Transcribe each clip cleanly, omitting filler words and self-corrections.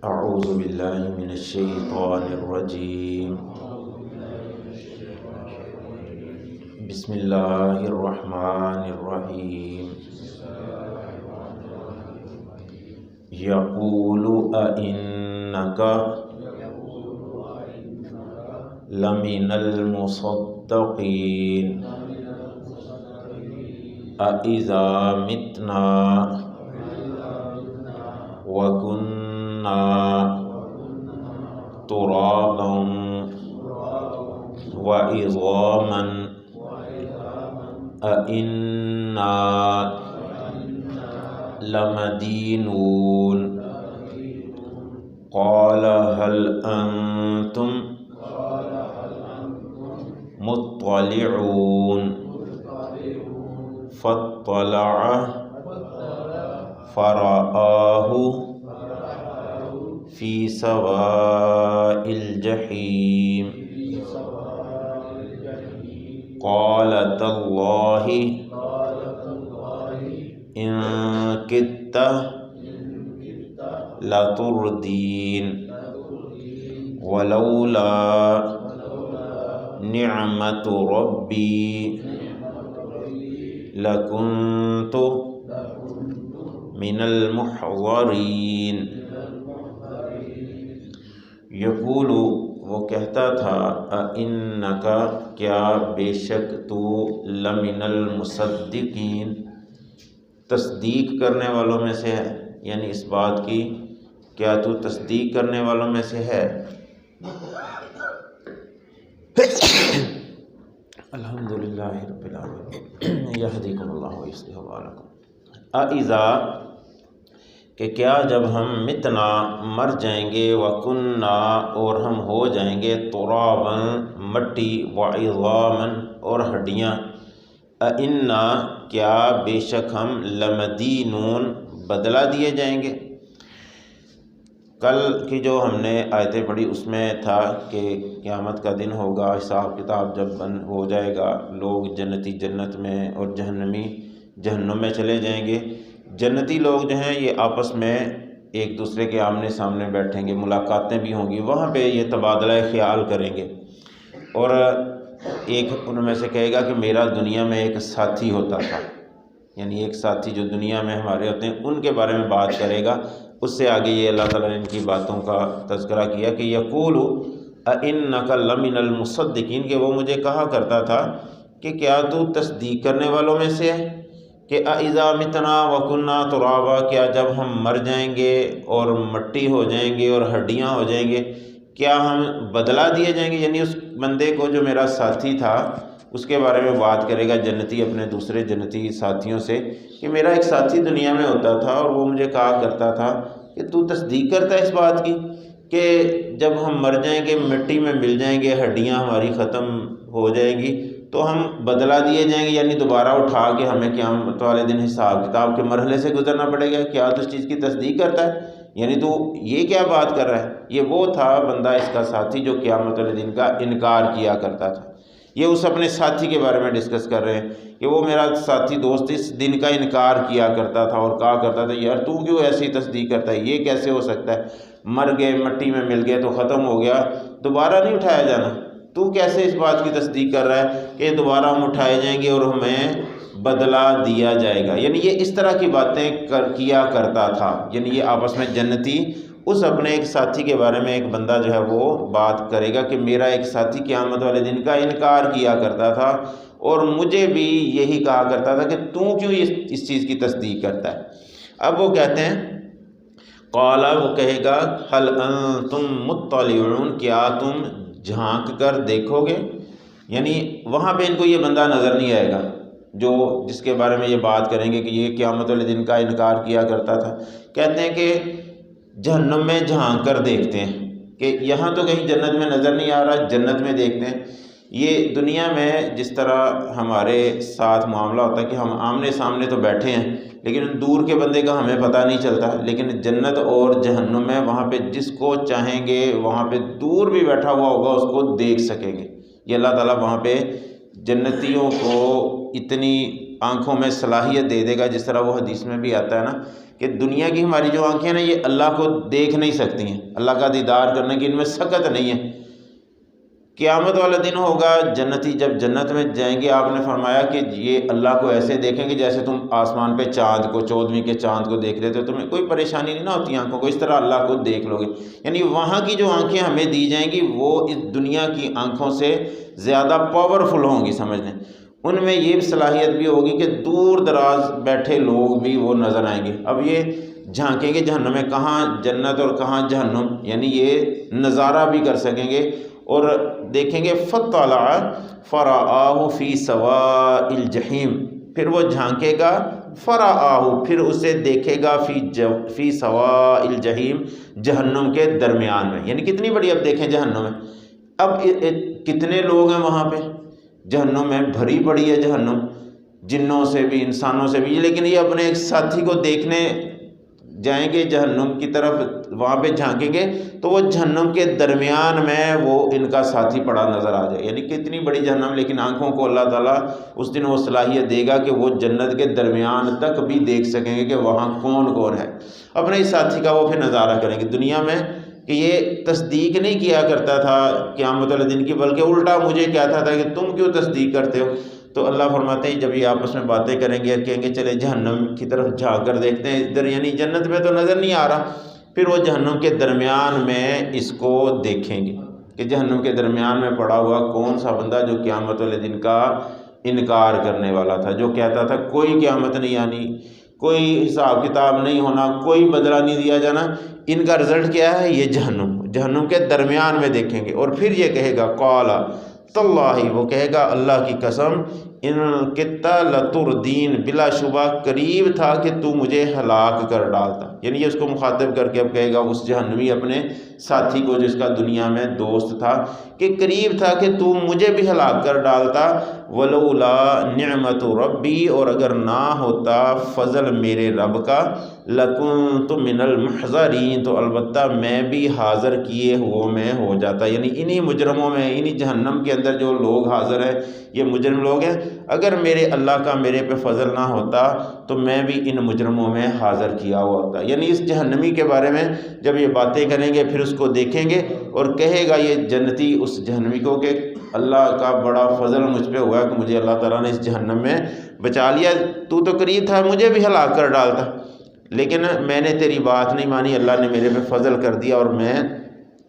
اعوذ باللہ من الشیطان الرجیم بسم اللہ الرحمن الرحیم یقول اِنَّکَ لمن المصدقین اَإِذَا مِتْنَا وَكُنَّا تُرَابًا وَعِظَامًا أَإِنَّا لَمَدِينُونَ قَالَ هَلْ أَنْتُمْ مُطَّلِعُونَ فَاطَّلَعَ فَرَآهُ فِي سَوَاءِ الْجَحِيمِ قَالَ تَاللَّهِ إِن كِدتَّ لَتُرْدِينِ وَلَوْلَا نِعْمَةُ رَبِّي لَكُنْتُ من المحضرین۔ یقول وہ کہتا تھا اِنَّکَ کیا بے شک تو لمن المصدقین تصدیق کرنے والوں میں سے ہے، یعنی اس بات کی کیا تو تصدیق کرنے والوں میں سے ہے۔ الحمدللہ رب العالمین یہدیکم اللہ ویصلح بالکم۔ اَإِذَا کہ کیا جب ہم متنا مر جائیں گے، وَكُنَّا اور ہم ہو جائیں گے، تُرَابًا مٹی، وَعِظَامًا اور ہڈیاں، أَإِنَّا کیا بے شک ہم لَمَدِينُونَ بدلا دیے جائیں گے۔ کل کی جو ہم نے آیتیں پڑھی اس میں تھا کہ قیامت کا دن ہوگا، حساب کتاب جب بند ہو جائے گا، لوگ جنتی جنت میں اور جہنمی جہنم میں چلے جائیں گے۔ جنتی لوگ جو ہیں یہ آپس میں ایک دوسرے کے آمنے سامنے بیٹھیں گے، ملاقاتیں بھی ہوں گی، وہاں پہ یہ تبادلہ خیال کریں گے، اور ایک ان میں سے کہے گا کہ میرا دنیا میں ایک ساتھی ہوتا تھا، یعنی ایک ساتھی جو دنیا میں ہمارے ہوتے ہیں ان کے بارے میں بات کرے گا۔ اس سے آگے یہ اللہ تعالیٰ نے ان کی باتوں کا تذکرہ کیا کہ یقول اِنَّکَ لَمِنَ الْمُصَدِّقِینَ کہ وہ مجھے کہا کرتا تھا کہ کیا تو تصدیق کرنے والوں میں سے ہے، کہ اَإِذَا مِتْنَا وَكُنَّا تُرَابًا کیا جب ہم مر جائیں گے اور مٹی ہو جائیں گے اور ہڈیاں ہو جائیں گے کیا ہم بدلا دیے جائیں گے۔ یعنی اس بندے کو جو میرا ساتھی تھا اس کے بارے میں بات کرے گا جنتی اپنے دوسرے جنتی ساتھیوں سے کہ میرا ایک ساتھی دنیا میں ہوتا تھا اور وہ مجھے کہا کرتا تھا کہ تو تصدیق کرتا ہے اس بات کی کہ جب ہم مر جائیں گے، مٹی میں مل جائیں گے، ہڈیاں ہماری ختم ہو جائیں گی تو ہم بدلا دیے جائیں گے، یعنی دوبارہ اٹھا کے ہمیں قیامت والے دن حساب کتاب کے مرحلے سے گزرنا پڑے گا۔ کیا تو اس چیز کی تصدیق کرتا ہے؟ یعنی تو یہ کیا بات کر رہا ہے؟ یہ وہ تھا بندہ اس کا ساتھی جو قیامت والے دن کا انکار کیا کرتا تھا۔ یہ اس اپنے ساتھی کے بارے میں ڈسکس کر رہے ہیں کہ وہ میرا ساتھی دوست اس دن کا انکار کیا کرتا تھا اور کہا کرتا تھا یار تو کیوں ایسی تصدیق کرتا ہے، یہ کیسے ہو سکتا ہے، مر گئے مٹی میں مل گئے تو ختم ہو گیا، دوبارہ نہیں اٹھایا جانا، تو کیسے اس بات کی تصدیق کر رہا ہے کہ دوبارہ ہم اٹھائے جائیں گے اور ہمیں بدلا دیا جائے گا۔ یعنی یہ اس طرح کی باتیں کیا کرتا تھا، یعنی یہ آپس میں جنتی اس اپنے ایک ساتھی کے بارے میں ایک بندہ جو ہے وہ بات کرے گا کہ میرا ایک ساتھی قیامت والے دن کا انکار کیا کرتا تھا اور مجھے بھی یہی کہا کرتا تھا کہ تو کیوں اس چیز کی تصدیق کرتا ہے۔ اب وہ کہتے ہیں قال وہ کہے گا هل انتم مطلعون کیا تم جھانک کر دیکھو گے، یعنی وہاں پہ ان کو یہ بندہ نظر نہیں آئے گا جو جس کے بارے میں یہ بات کریں گے کہ یہ قیامت والے دن کا انکار کیا کرتا تھا۔ کہتے ہیں کہ جہنم میں جھانک کر دیکھتے ہیں کہ یہاں تو کہیں جنت میں نظر نہیں آ رہا، جنت میں دیکھتے ہیں۔ یہ دنیا میں جس طرح ہمارے ساتھ معاملہ ہوتا ہے کہ ہم آمنے سامنے تو بیٹھے ہیں لیکن دور کے بندے کا ہمیں پتہ نہیں چلتا، لیکن جنت اور جہنم میں وہاں پہ جس کو چاہیں گے وہاں پہ دور بھی بیٹھا ہوا ہوگا اس کو دیکھ سکیں گے۔ یہ اللہ تعالیٰ وہاں پہ جنتیوں کو اتنی آنکھوں میں صلاحیت دے دے گا، جس طرح وہ حدیث میں بھی آتا ہے نا کہ دنیا کی ہماری جو آنکھیں ہیں نا یہ اللہ کو دیکھ نہیں سکتی ہیں، اللہ کا دیدار کرنے کی ان میں سکت نہیں ہے۔ قیامت والا دن ہوگا، جنتی جب جنت میں جائیں گے، آپ نے فرمایا کہ یہ اللہ کو ایسے دیکھیں گے جیسے تم آسمان پہ چاند کو، 14ویں کے چاند کو دیکھ لیتے ہو، تمہیں کوئی پریشانی نہیں نہ ہوتی آنکھوں کو، اس طرح اللہ کو دیکھ لو گے۔ یعنی وہاں کی جو آنکھیں ہمیں دی جائیں گی وہ اس دنیا کی آنکھوں سے زیادہ پاورفل ہوں گی، سمجھ لیں۔ ان میں یہ صلاحیت بھی ہوگی کہ دور دراز بیٹھے لوگ بھی وہ نظر آئیں گے۔ اب یہ جھانکیں گے جہنم میں، کہاں جنت اور کہاں جہنم، یعنی یہ نظارہ بھی کر سکیں گے اور دیکھیں گے۔ فَطَّلَعَ فَرَآهُ فِي سَوَاءِ الْجَحِيمِ، پھر وہ جھانکے گا، فَرَآهُ پھر اسے دیکھے گا، فی سَوَاءِ الْجَحِيمِ جہنم کے درمیان میں، یعنی کتنی بڑی اب دیکھیں جہنم ہے۔ اب کتنے لوگ ہیں وہاں پہ، جہنم میں بھری پڑی ہے جہنم، جنوں سے بھی انسانوں سے بھی، لیکن یہ اپنے ایک ساتھی کو دیکھنے جائیں گے جہنم کی طرف، وہاں پہ جھانکیں گے تو وہ جہنم کے درمیان میں وہ ان کا ساتھی پڑا نظر آ جائے، یعنی کتنی بڑی جہنم، لیکن آنکھوں کو اللہ تعالیٰ اس دن وہ صلاحیت دے گا کہ وہ جنت کے درمیان تک بھی دیکھ سکیں گے کہ وہاں کون کون ہے، اپنے اس ساتھی کا وہ پھر نظارہ کریں گے۔ دنیا میں کہ یہ تصدیق نہیں کیا کرتا تھا قیامت والے دن کی، بلکہ الٹا مجھے کہتا تھا کہ تم کیوں تصدیق کرتے ہو۔ تو اللہ فرماتے ہیں جب یہ آپس میں باتیں کریں گے، کہیں گے چلے جہنم کی طرف جھانک کر دیکھتے ہیں، ادھر یعنی جنت میں تو نظر نہیں آ رہا، پھر وہ جہنم کے درمیان میں اس کو دیکھیں گے کہ جہنم کے درمیان میں پڑا ہوا کون سا بندہ جو قیامت والے دن کا انکار کرنے والا تھا، جو کہتا تھا کوئی قیامت نہیں آنی، کوئی حساب کتاب نہیں ہونا، کوئی بدلہ نہیں دیا جانا۔ ان کا رزلٹ کیا ہے؟ یہ جہنم کے درمیان میں دیکھیں گے، اور پھر یہ کہے گا قال تاللہ، وہ کہے گا اللہ کی قسم، ان کتا لتردین، بلا شبہ قریب تھا کہ تو مجھے ہلاک کر ڈالتا، یعنی یہ اس کو مخاطب کر کے اب کہے گا اس جہنمی اپنے ساتھی کو جس کا دنیا میں دوست تھا کہ قریب تھا کہ تو مجھے بھی ہلاک کر ڈالتا، ولولا نعمت ربی، اور اگر نہ ہوتا فضل میرے رب کا، لکنت من المحضرین، تو البتہ میں بھی حاضر کیے ہوئے میں ہو جاتا، یعنی انہی مجرموں میں، انہی جہنم کے اندر جو لوگ حاضر ہیں یہ مجرم لوگ ہیں، اگر میرے اللہ کا میرے پہ فضل نہ ہوتا تو میں بھی ان مجرموں میں حاضر کیا ہوا ہوتا۔ یعنی اس جہنمی کے بارے میں جب یہ باتیں کریں گے پھر اس کو دیکھیں گے اور کہے گا یہ جنتی اس جہنمی کو کہ اللہ کا بڑا فضل مجھ پہ ہوا کہ مجھے اللہ تعالیٰ نے اس جہنم میں بچا لیا، تو قریب تھا مجھے بھی ہلاک کر ڈالتا، لیکن میں نے تیری بات نہیں مانی، اللہ نے میرے پہ فضل کر دیا اور میں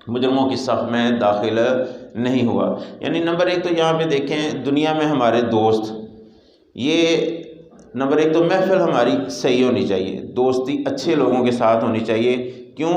مجرموں کی صف میں داخل نہیں ہوا۔ یعنی نمبر ایک تو یہاں پہ دیکھیں دنیا میں ہمارے دوست، یہ نمبر ایک تو محفل ہماری صحیح ہونی چاہیے، دوستی اچھے لوگوں کے ساتھ ہونی چاہیے، کیوں؟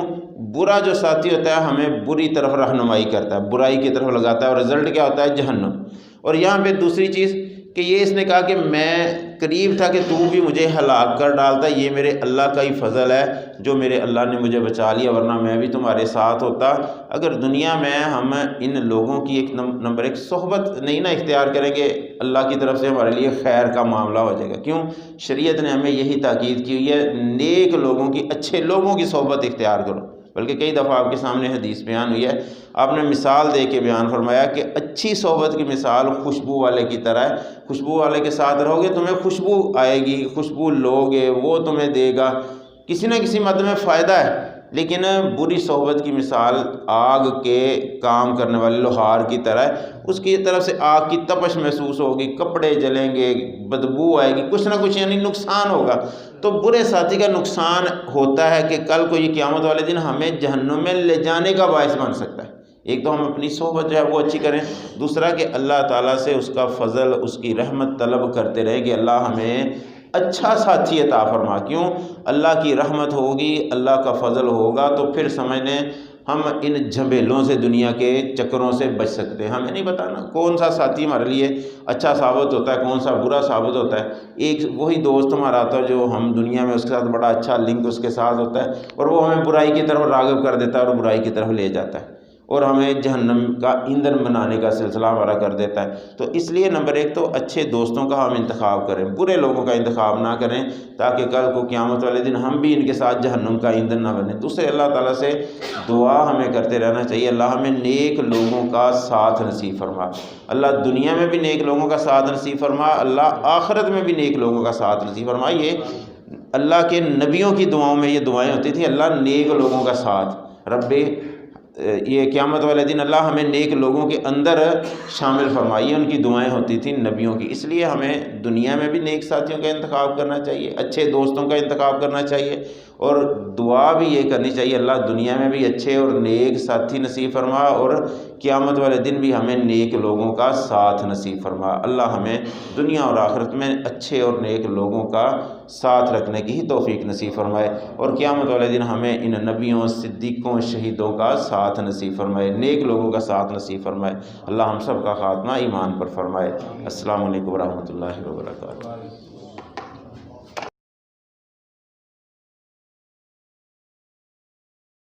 برا جو ساتھی ہوتا ہے ہمیں بری طرف رہنمائی کرتا ہے، برائی کی طرف لگاتا ہے، اور رزلٹ کیا ہوتا ہے؟ جہنم۔ اور یہاں پہ دوسری چیز کہ یہ اس نے کہا کہ میں قریب تھا کہ تو بھی مجھے ہلاک کر ڈالتا، یہ میرے اللہ کا ہی فضل ہے جو میرے اللہ نے مجھے بچا لیا، ورنہ میں بھی تمہارے ساتھ ہوتا۔ اگر دنیا میں ہم ان لوگوں کی ایک نمبر ایک صحبت نہیں نہ اختیار کریں گے، اللہ کی طرف سے ہمارے لیے خیر کا معاملہ ہو جائے گا۔ کیوں؟ شریعت نے ہمیں یہی تاکید کی ہوئی ہے، نیک لوگوں کی، اچھے لوگوں کی صحبت اختیار کرو۔ بلکہ کئی دفعہ آپ کے سامنے حدیث بیان ہوئی ہے، آپ نے مثال دے کے بیان فرمایا کہ اچھی صحبت کی مثال خوشبو والے کی طرح ہے، خوشبو والے کے ساتھ رہو گے تمہیں خوشبو آئے گی، خوشبو لوگے وہ تمہیں دے گا، کسی نہ کسی مد میں فائدہ ہے۔ لیکن بری صحبت کی مثال آگ کے کام کرنے والے لوہار کی طرح ہے، اس کی طرف سے آگ کی تپش محسوس ہوگی، کپڑے جلیں گے، بدبو آئے گی، کچھ نہ کچھ یعنی نقصان ہوگا۔ تو برے ساتھی کا نقصان ہوتا ہے کہ کل کو یہ قیامت والے دن ہمیں جہنم میں لے جانے کا باعث بن سکتا ہے۔ ایک تو ہم اپنی صحبت جو ہے وہ اچھی کریں، دوسرا کہ اللہ تعالیٰ سے اس کا فضل، اس کی رحمت طلب کرتے رہے کہ اللہ ہمیں اچھا ساتھی عطا فرما۔ کیوں؟ اللہ کی رحمت ہوگی، اللہ کا فضل ہوگا تو پھر سمجھ لیں ہم ان جھمیلوں سے، دنیا کے چکروں سے بچ سکتے ہیں۔ ہمیں نہیں بتانا کون سا ساتھی ہمارے لیے اچھا ثابت ہوتا ہے، کون سا برا ثابت ہوتا ہے۔ ایک وہی دوست ہمارا آتا ہے جو ہم دنیا میں اس کے ساتھ بڑا اچھا لنک اس کے ساتھ ہوتا ہے، اور وہ ہمیں برائی کی طرف راغب کر دیتا ہے اور برائی کی طرف لے جاتا ہے۔ اور ہمیں جہنم کا ایندھن بنانے کا سلسلہ ہمارا کر دیتا ہے۔ تو اس لیے نمبر ایک تو اچھے دوستوں کا ہم انتخاب کریں، برے لوگوں کا انتخاب نہ کریں، تاکہ کل کو قیامت والے دن ہم بھی ان کے ساتھ جہنم کا ایندھن نہ بنیں۔ دوسرے اللہ تعالیٰ سے دعا ہمیں کرتے رہنا چاہیے، اللہ ہمیں نیک لوگوں کا ساتھ نصیب فرما، اللہ دنیا میں بھی نیک لوگوں کا ساتھ نصیب فرما، اللہ آخرت میں بھی نیک لوگوں کا ساتھ نصیب فرما۔ یہ اللہ کے نبیوں کی دعاؤں میں یہ دعائیں ہوتی تھیں، اللہ نیک لوگوں کا ساتھ، رب یہ قیامت والے دن اللہ ہمیں نیک لوگوں کے اندر شامل فرمائیے، ان کی دعائیں ہوتی تھیں نبیوں کی۔ اس لیے ہمیں دنیا میں بھی نیک ساتھیوں کا انتخاب کرنا چاہیے، اچھے دوستوں کا انتخاب کرنا چاہیے، اور دعا بھی یہ کرنی چاہیے اللہ دنیا میں بھی اچھے اور نیک ساتھی نصیب فرما، اور قیامت والے دن بھی ہمیں نیک لوگوں کا ساتھ نصیب فرما۔ اللہ ہمیں دنیا اور آخرت میں اچھے اور نیک لوگوں کا ساتھ رکھنے کی ہی توفیق نصیب فرمائے، اور قیامت والے دن ہمیں ان نبیوں، صدیقوں، شہیدوں کا ساتھ نصیب فرمائے، نیک لوگوں کا ساتھ نصیب فرمائے۔ اللہ ہم سب کا خاتمہ ایمان پر فرمائے۔ السلام علیکم ورحمۃ اللہ وبرکاتہ۔